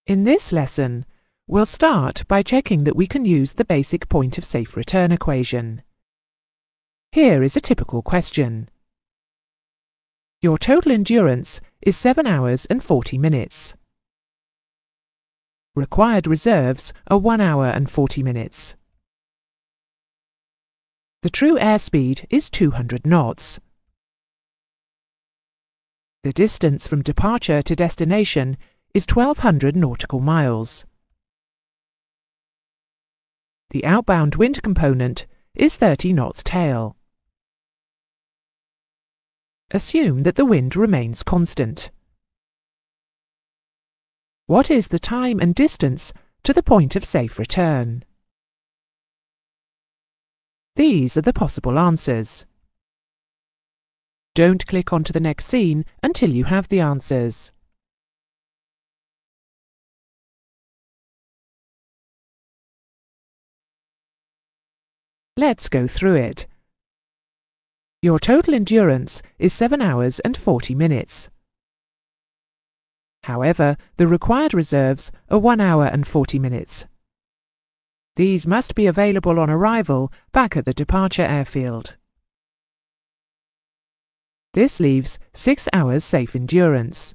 In this lesson, we'll start by checking that we can use the basic point of safe return equation. Here is a typical question. Your total endurance is 7 hours and 40 minutes. Required reserves are 1 hour and 40 minutes. The true airspeed is 200 knots. The distance from departure to destination is 1200 nautical miles. The outbound wind component is 30 knots tail. Assume that the wind remains constant. What is the time and distance to the point of safe return? These are the possible answers. Don't click onto the next scene until you have the answers. Let's go through it. Your total endurance is 7 hours and 40 minutes. However, the required reserves are 1 hour and 40 minutes. These must be available on arrival back at the departure airfield. This leaves 6 hours safe endurance.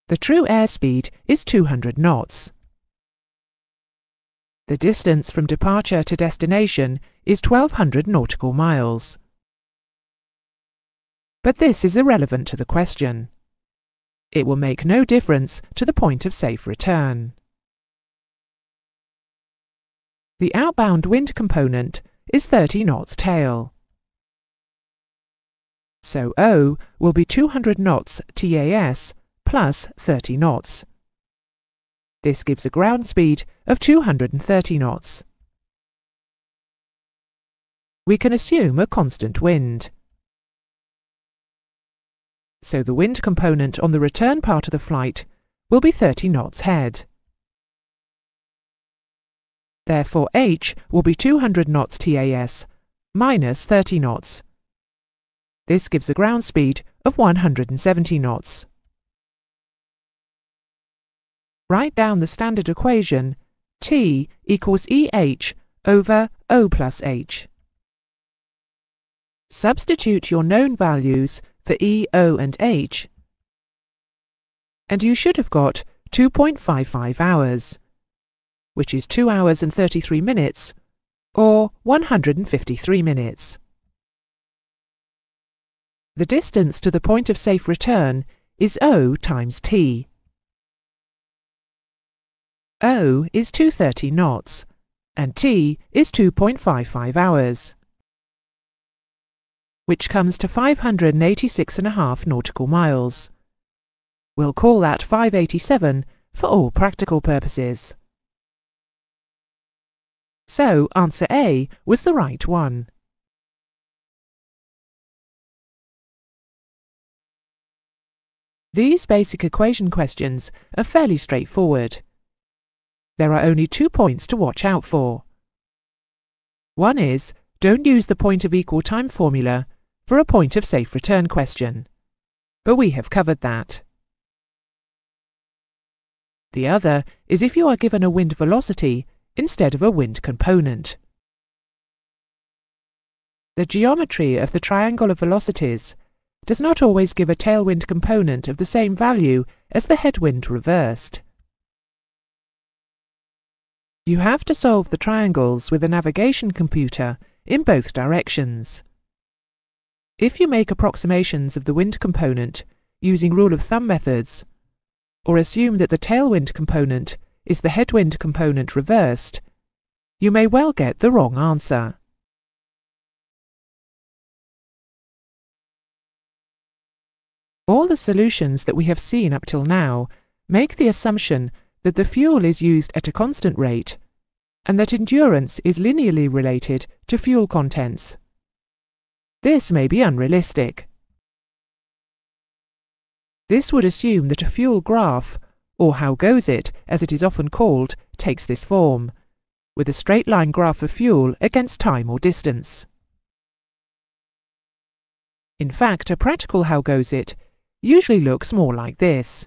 The true airspeed is 200 knots. The distance from departure to destination is 1200 nautical miles. But this is irrelevant to the question. It will make no difference to the point of safe return. The outbound wind component is 30 knots tail. So O will be 200 knots TAS plus 30 knots. This gives a ground speed of 230 knots. We can assume a constant wind. So the wind component on the return part of the flight will be 30 knots head. Therefore H will be 200 knots TAS minus 30 knots. This gives a ground speed of 170 knots. Write down the standard equation T equals EH over O plus H. Substitute your known values for E, O and H, and you should have got 2.55 hours, which is 2 hours and 33 minutes, or 153 minutes. The distance to the point of safe return is O times T. O is 230 knots, and T is 2.55 hours, which comes to 586.5 nautical miles. We'll call that 587 for all practical purposes. So answer A was the right one. These basic equation questions are fairly straightforward. There are only 2 points to watch out for. One is, don't use the point of equal time formula for a point of safe return question, but we have covered that. The other is if you are given a wind velocity instead of a wind component. The geometry of the triangle of velocities does not always give a tailwind component of the same value as the headwind reversed. You have to solve the triangles with a navigation computer in both directions. If you make approximations of the wind component using rule of thumb methods, or assume that the tailwind component is the headwind component reversed, you may well get the wrong answer. All the solutions that we have seen up till now make the assumption that the fuel is used at a constant rate and that endurance is linearly related to fuel contents. This may be unrealistic. This would assume that a fuel graph, or how goes it, as it is often called, takes this form, with a straight line graph of fuel against time or distance. In fact, a practical how goes it usually looks more like this.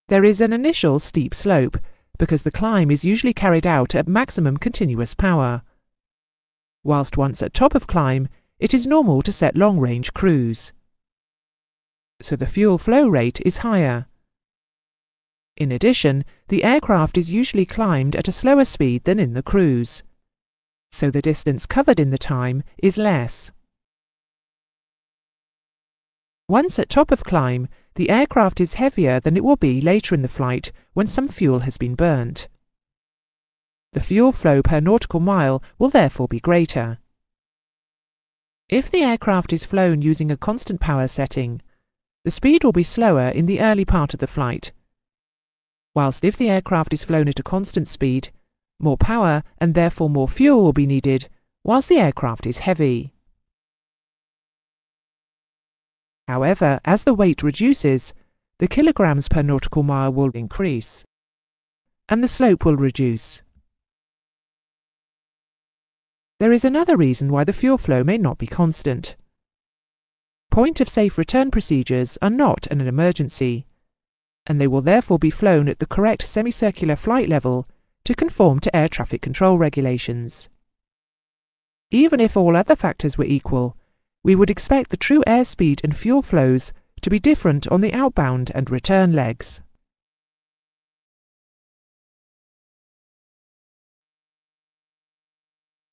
There is an initial steep slope, because the climb is usually carried out at maximum continuous power, whilst once at top of climb, it is normal to set long-range cruise. So the fuel flow rate is higher. In addition, the aircraft is usually climbed at a slower speed than in the cruise, so the distance covered in the time is less. Once at top of climb, the aircraft is heavier than it will be later in the flight when some fuel has been burnt. The fuel flow per nautical mile will therefore be greater. If the aircraft is flown using a constant power setting, the speed will be slower in the early part of the flight, whilst if the aircraft is flown at a constant speed, more power and therefore more fuel will be needed whilst the aircraft is heavy. However, as the weight reduces, the kilograms per nautical mile will increase, and the slope will reduce. There is another reason why the fuel flow may not be constant. Point of safe return procedures are not an emergency, and they will therefore be flown at the correct semicircular flight level to conform to air traffic control regulations. Even if all other factors were equal, we would expect the true airspeed and fuel flows to be different on the outbound and return legs.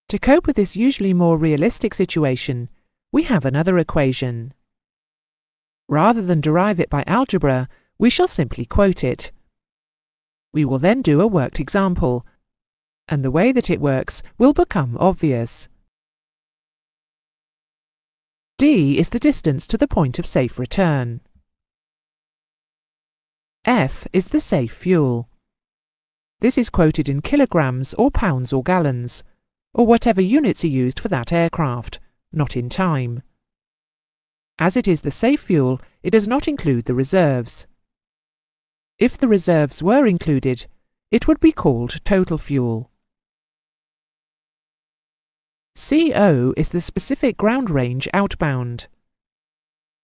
To cope with this usually more realistic situation, we have another equation. Rather than derive it by algebra, we shall simply quote it. We will then do a worked example, and the way that it works will become obvious. D is the distance to the point of safe return. F is the safe fuel. This is quoted in kilograms or pounds or gallons, or whatever units are used for that aircraft, not in time. As it is the safe fuel, it does not include the reserves. If the reserves were included, it would be called total fuel. CO is the specific ground range outbound.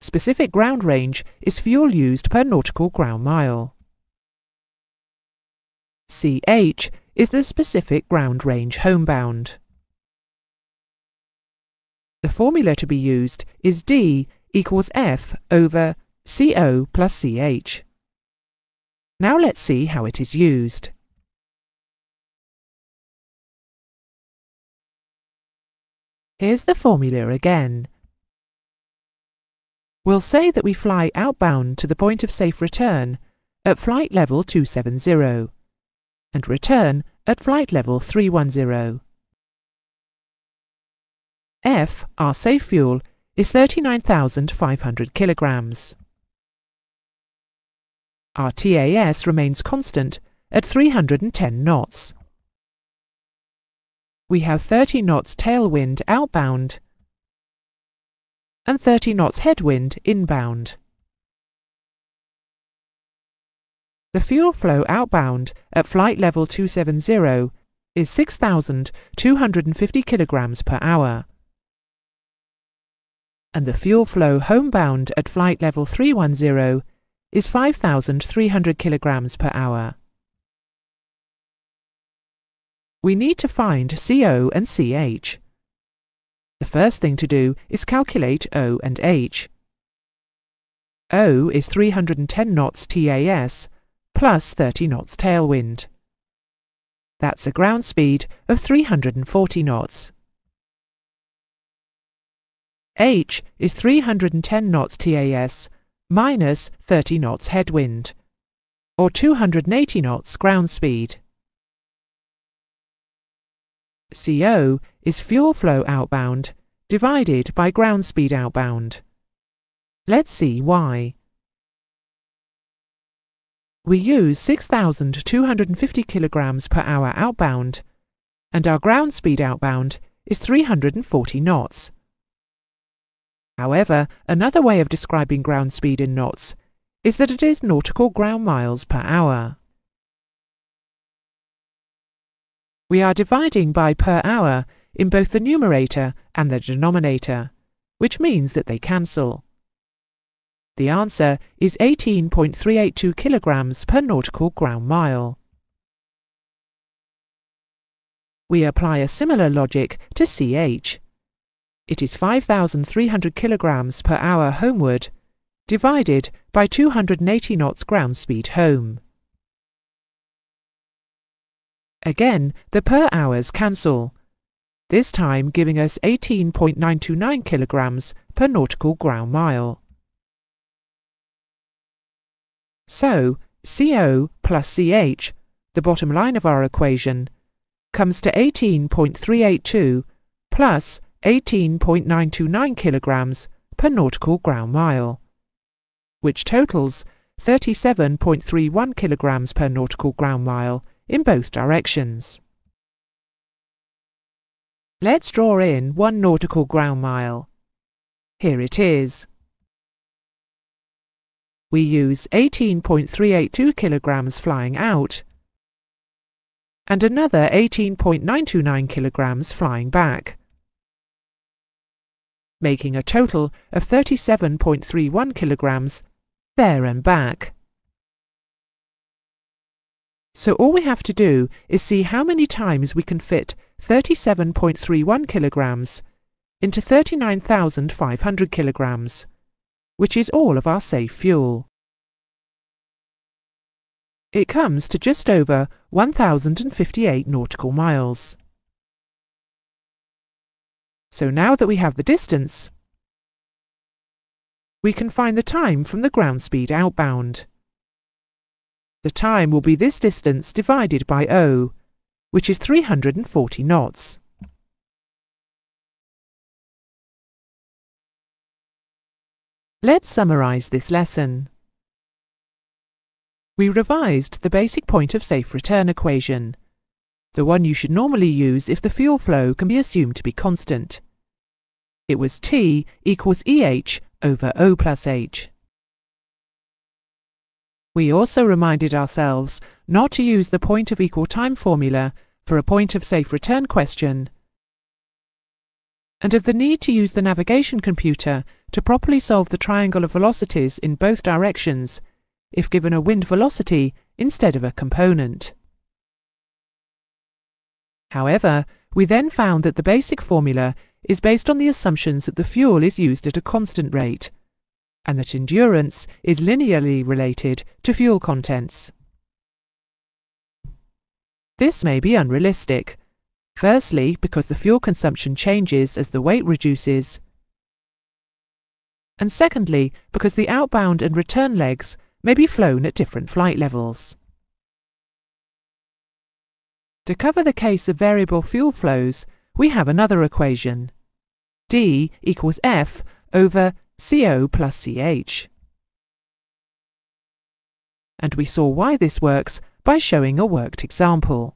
Specific ground range is fuel used per nautical ground mile. CH is the specific ground range homebound. The formula to be used is D equals F over CO plus CH. Now let's see how it is used. Here's the formula again. We'll say that we fly outbound to the point of safe return at flight level 270 and return at flight level 310. F, our safe fuel, is 39,500 kilograms. Our TAS remains constant at 310 knots. We have 30 knots tailwind outbound and 30 knots headwind inbound. The fuel flow outbound at flight level 270 is 6,250 kilograms per hour, and the fuel flow homebound at flight level 310 is 5,300 kilograms per hour. We need to find CO and CH. The first thing to do is calculate O and H. O is 310 knots TAS plus 30 knots tailwind. That's a ground speed of 340 knots. H is 310 knots TAS minus 30 knots headwind, or 280 knots ground speed. CO is fuel flow outbound divided by ground speed outbound. Let's see why. We use 6,250 kilograms per hour outbound, and our ground speed outbound is 340 knots. However, another way of describing ground speed in knots is that it is nautical ground miles per hour. We are dividing by per hour in both the numerator and the denominator, which means that they cancel. The answer is 18.382 kilograms per nautical ground mile. We apply a similar logic to CH. It is 5,300 kilograms per hour homeward, divided by 280 knots ground speed home. Again, the per hours cancel, this time giving us 18.929 kilograms per nautical ground mile. So, CO plus CH, the bottom line of our equation, comes to 18.382 plus 18.929 kilograms per nautical ground mile, which totals 37.31 kilograms per nautical ground mile in both directions. Let's draw in 1 nautical ground mile. Here it is. We use 18.382 kilograms flying out and another 18.929 kilograms flying back, making a total of 37.31 kilograms there and back. So all we have to do is see how many times we can fit 37.31 kilograms into 39,500 kilograms, which is all of our safe fuel. It comes to just over 1,058 nautical miles. So now that we have the distance, we can find the time from the ground speed outbound. The time will be this distance divided by O, which is 340 knots. Let's summarize this lesson. We revised the basic point of safe return equation, the one you should normally use if the fuel flow can be assumed to be constant. It was T equals EH over O plus H. We also reminded ourselves not to use the point of equal time formula for a point of safe return question, and of the need to use the navigation computer to properly solve the triangle of velocities in both directions if given a wind velocity instead of a component. However, we then found that the basic formula is based on the assumptions that the fuel is used at a constant rate, and that endurance is linearly related to fuel contents. This may be unrealistic, firstly because the fuel consumption changes as the weight reduces, and secondly because the outbound and return legs may be flown at different flight levels. To cover the case of variable fuel flows, we have another equation. D equals F over CO plus CH. And we saw why this works by showing a worked example.